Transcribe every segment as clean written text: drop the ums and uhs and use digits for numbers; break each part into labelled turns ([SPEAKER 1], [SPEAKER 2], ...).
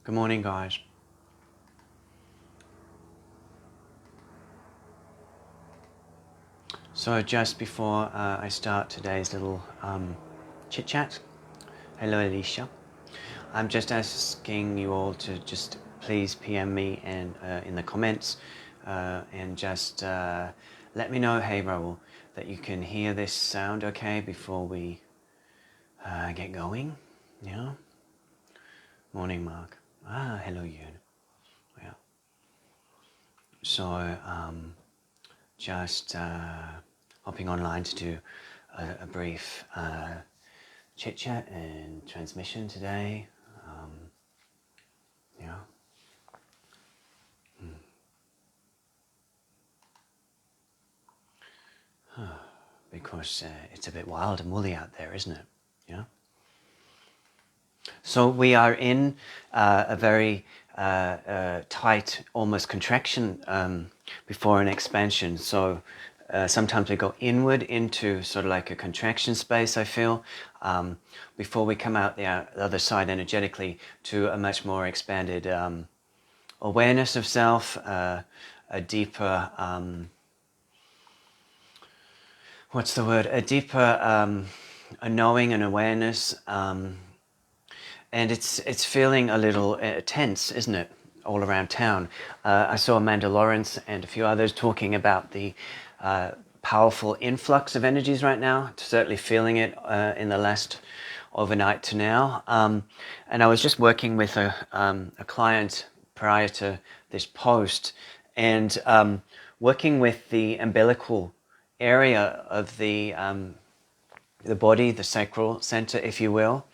[SPEAKER 1] Good morning, guys. So just before I start today's little chit chat, hello Alicia. I'm just asking you all to just please PM me and in the comments and just let me know, hey Raoul, that you can hear this sound okay before we get going. Yeah. Morning, Mark. Hello, Yoon. Yeah. So just hopping online to do a brief chit chat and transmission today. Yeah. Because it's a bit wild and woolly out there, isn't it? Yeah. So we are in a very tight, almost contraction before an expansion. So sometimes we go inward into sort of like a contraction space, I feel, before we come out the other side energetically to a much more expanded awareness of self, a deeper, what's the word? A deeper a knowing and awareness. And it's feeling a little tense, isn't it, all around town? I saw Amanda Lawrence and a few others talking about the powerful influx of energies right now, certainly feeling it in the last overnight to now. And I was just working with a client prior to this post and working with the umbilical area of the body, the sacral center, if you will.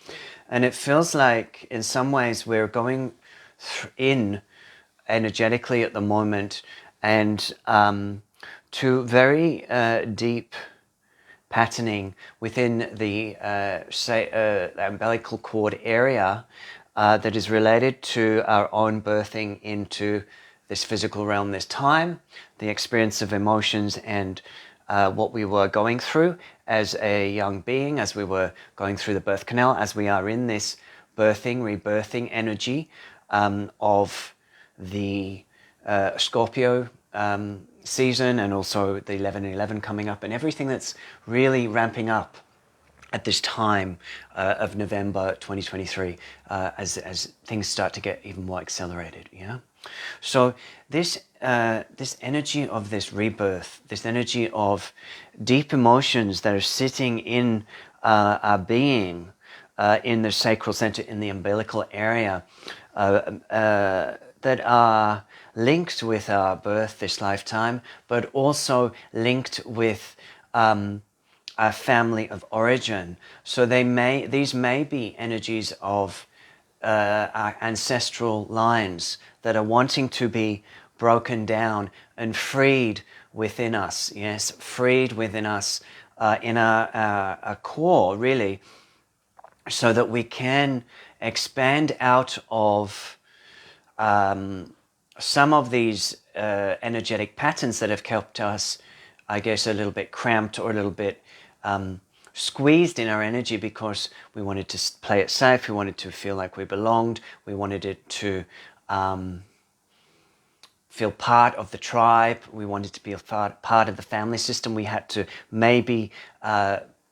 [SPEAKER 1] And it feels like in some ways we're going in energetically at the moment and to very deep patterning within the umbilical cord area that is related to our own birthing into this physical realm, this time, the experience of emotions and what we were going through as a young being, as we were going through the birth canal, as we are in this birthing, rebirthing energy of the Scorpio season, and also the 11/11 coming up, and everything that's really ramping up at this time of November 2023 as things start to get even more accelerated. Yeah. So this energy of this rebirth, this energy of deep emotions that are sitting in our being, in the sacral center, in the umbilical area, that are linked with our birth this lifetime, but also linked with our family of origin. So these may be energies of our ancestral lines that are wanting to be broken down and freed within us. Yes, freed within us in our core, really, so that we can expand out of some of these energetic patterns that have kept us, I guess, a little bit cramped or a little bit squeezed in our energy because we wanted to play it safe, we wanted to feel like we belonged, we wanted it to feel part of the tribe, we wanted to be a part of the family system. We had to maybe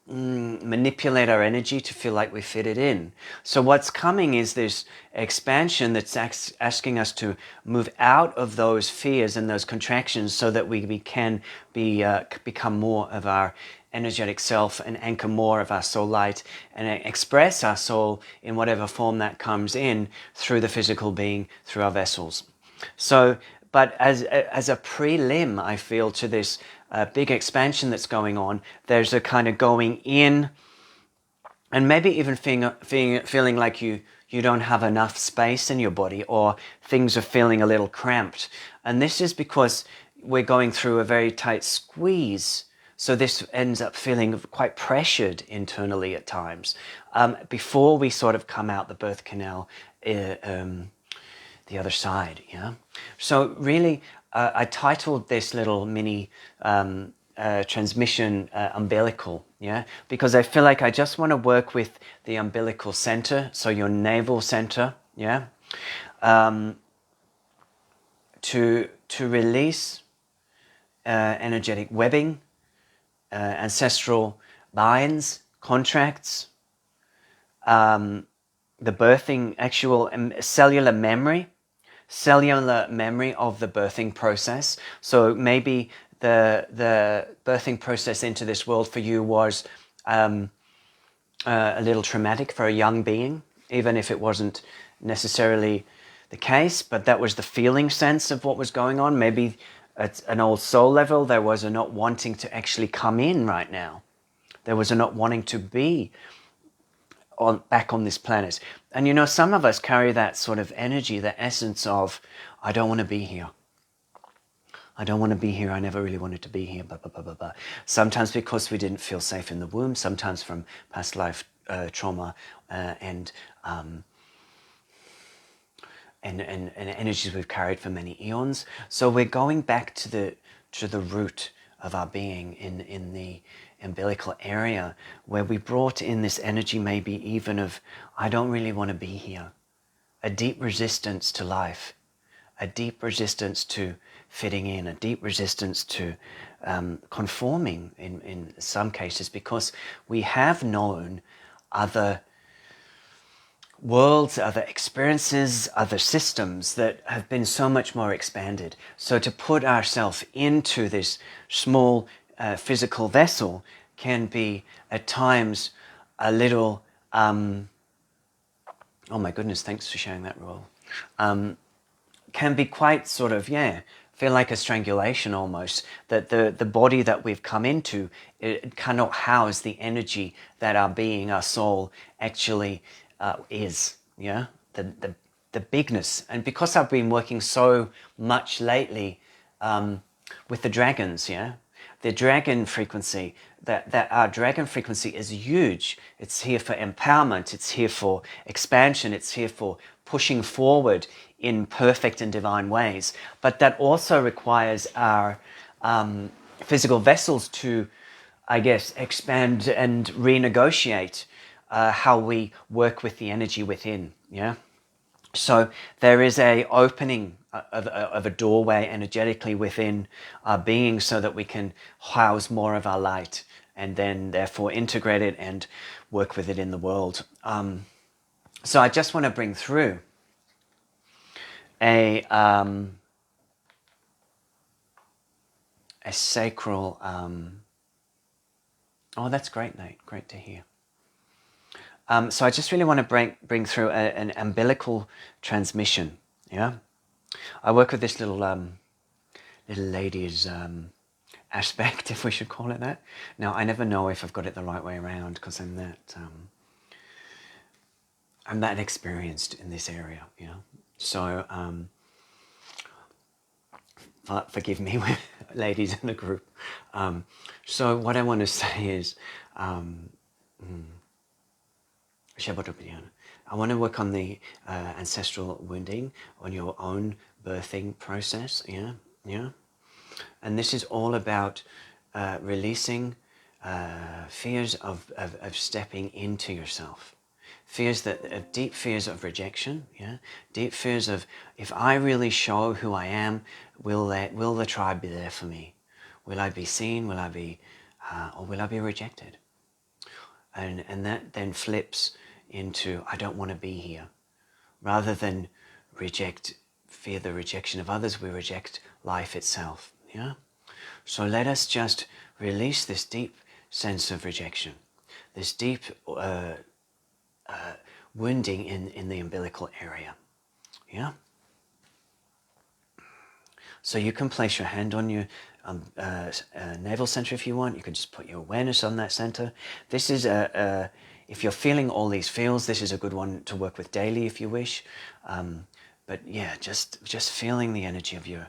[SPEAKER 1] manipulate our energy to feel like we fit it in. So what's coming is this expansion that's asking us to move out of those fears and those contractions so that we can become more of our energetic self and anchor more of our soul light and express our soul in whatever form that comes in through the physical being, through our vessels. So, but as a prelim, I feel, to this big expansion that's going on, there's a kind of going in and maybe even feeling like you don't have enough space in your body, or things are feeling a little cramped. And this is because we're going through a very tight squeeze. So this ends up feeling quite pressured internally at times before we sort of come out the birth canal the other side. Yeah. So really, I titled this little mini transmission umbilical. Yeah, because I feel like I just want to work with the umbilical center, so your navel center. Yeah. to release energetic webbing, ancestral binds, contracts, the birthing, actual cellular memory of the birthing process. So maybe the birthing process into this world for you was a little traumatic for a young being, even if it wasn't necessarily the case, but that was the feeling sense of what was going on. Maybe at an old soul level, there was a not wanting to actually come in right now. There was a not wanting to be back on this planet. And you know, some of us carry that sort of energy, the essence of, I don't want to be here. I don't want to be here. I never really wanted to be here. Blah, blah, blah, blah, blah. Sometimes because we didn't feel safe in the womb, sometimes from past life trauma and energies we've carried for many eons. So we're going back to the root of our being in the umbilical area, where we brought in this energy, maybe even of, I don't really want to be here. A deep resistance to life, a deep resistance to fitting in, a deep resistance to conforming in some cases, because we have known other worlds, other experiences, other systems that have been so much more expanded. So to put ourselves into this small physical vessel can be at times a little, oh my goodness, thanks for sharing that, Roel. Can be quite sort of, feel like a strangulation almost, that the body that we've come into, it cannot house the energy that our being, our soul actually is, the bigness. And because I've been working so much lately with the dragons, the dragon frequency, that our dragon frequency is huge. It's here for empowerment, it's here for expansion, it's here for pushing forward in perfect and divine ways. But that also requires our physical vessels to, I guess, expand and renegotiate how we work with the energy within, So there is a opening of a doorway energetically within our being, so that we can house more of our light and then therefore integrate it and work with it in the world. So I just want to bring through a sacral, oh, that's great, Nate, great to hear. So I just really want to bring through an umbilical transmission. I work with this little lady's aspect, if we should call it that. Now, I never know if I've got it the right way around, because I'm that experienced in this area. So forgive me, ladies in the group. So what I want to say is, I want to work on the ancestral wounding, on your own birthing process, And this is all about releasing fears of stepping into yourself. Deep fears of rejection, deep fears of, if I really show who I am, will the tribe be there for me? Will I be seen? Will I be, or will I be rejected? And that then flips into, I don't want to be here. Rather than fear the rejection of others, we reject life itself. So let us just release this deep sense of rejection, this deep wounding in the umbilical area. So you can place your hand on your navel center if you want. You can just put your awareness on that center. This is if you're feeling all these feels, this is a good one to work with daily if you wish. But just feeling the energy of your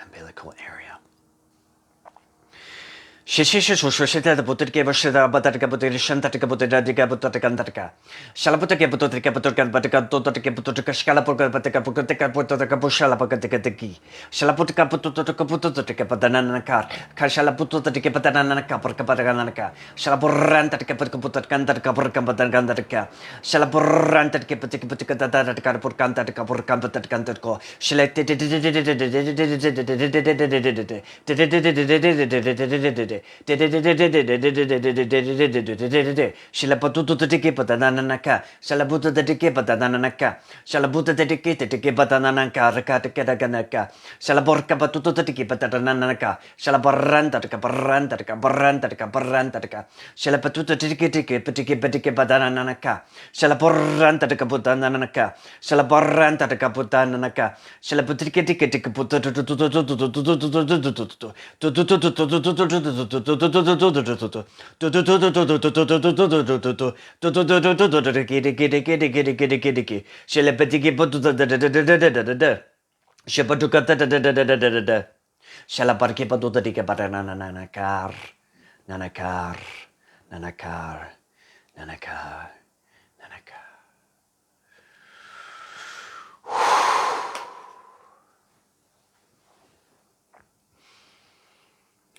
[SPEAKER 1] umbilical area. Shishishishushushita the Buddha Shida Batarika Shantatika Buddha Butakantarika. Shalaputaka Butotika Butokan Batika Totika Butoka Scalapuka Batika Pukatika Putaka Pushalapakatikatiki. Shalaputika Putoka Putotika Patananaka. Kashalaputotika Patananaka Parkapatanaka. Shalapuranta Kaputakantarika Purkampatangantarika. Shalapuranta Kapatika Purkanta Kapurkampatanko. Shalaputu the tiki patananaka, Shalabuta the tiki patananaka, Shalabuta the tiki patananaka, Rakatakanaka, Shalaborka patutu the tiki patananaka, Shalabaranta caparanta caparanta caparanta, Shalapatuta tiki patiki patananaka, Shalaporanta caputananaka, Shalabaranta caputananaka, Shalaputiki tiki Nanakar, nanakar, nanakar, nanakar.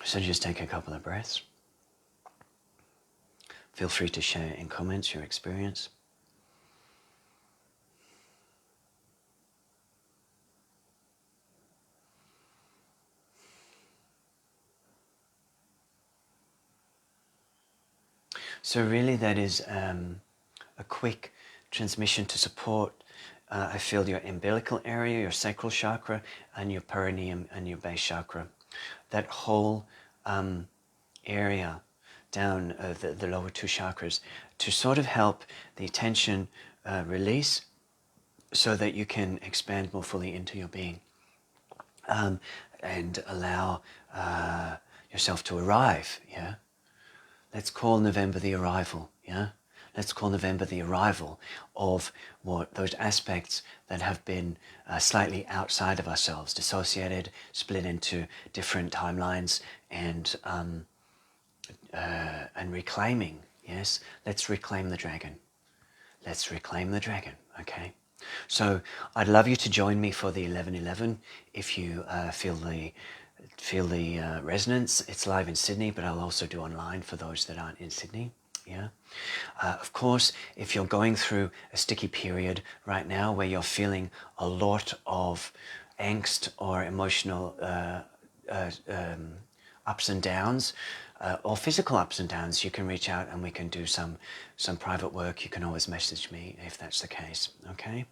[SPEAKER 1] So just take a couple of breaths. Feel free to share in comments your experience. So really that is a quick transmission to support, I feel, your umbilical area, your sacral chakra, and your perineum and your base chakra. That whole area down the lower two chakras to sort of help the tension release so that you can expand more fully into your being and allow yourself to arrive, yeah? Let's call November the arrival, yeah? Let's call November the arrival of what those aspects that have been slightly outside of ourselves, dissociated, split into different timelines, and reclaiming. Yes, let's reclaim the dragon. Let's reclaim the dragon. Okay. So I'd love you to join me for the 11:11 if you feel the resonance. It's live in Sydney, but I'll also do online for those that aren't in Sydney. Yeah. Of course, if you're going through a sticky period right now where you're feeling a lot of angst or emotional ups and downs, or physical ups and downs, you can reach out and we can do some private work. You can always message me if that's the case. Okay.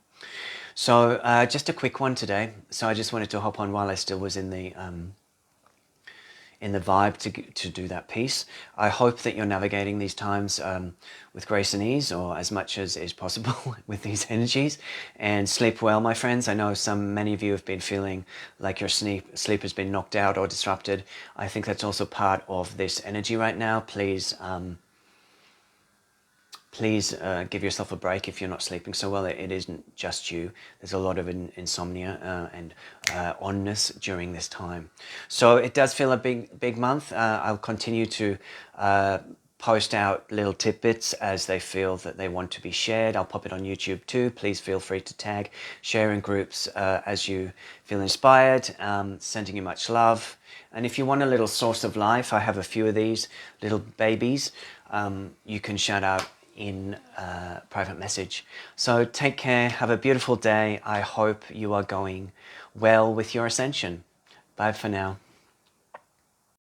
[SPEAKER 1] So just a quick one today. So I just wanted to hop on while I still was in the vibe to do that piece. I hope that you're navigating these times with grace and ease, or as much as is possible with these energies, and sleep well, my friends. I know many of you have been feeling like your sleep has been knocked out or disrupted. I think that's also part of this energy right now. Please give yourself a break if you're not sleeping so well. It isn't just you. There's a lot of insomnia and onness during this time. So it does feel a big month. I'll continue to post out little tidbits as they feel that they want to be shared. I'll pop it on YouTube too. Please feel free to tag, share in groups as you feel inspired. Sending you much love. And if you want a little source of life, I have a few of these little babies. You can shout out in private message. So take care, have a beautiful day. I hope you are going well with your ascension. Bye for now.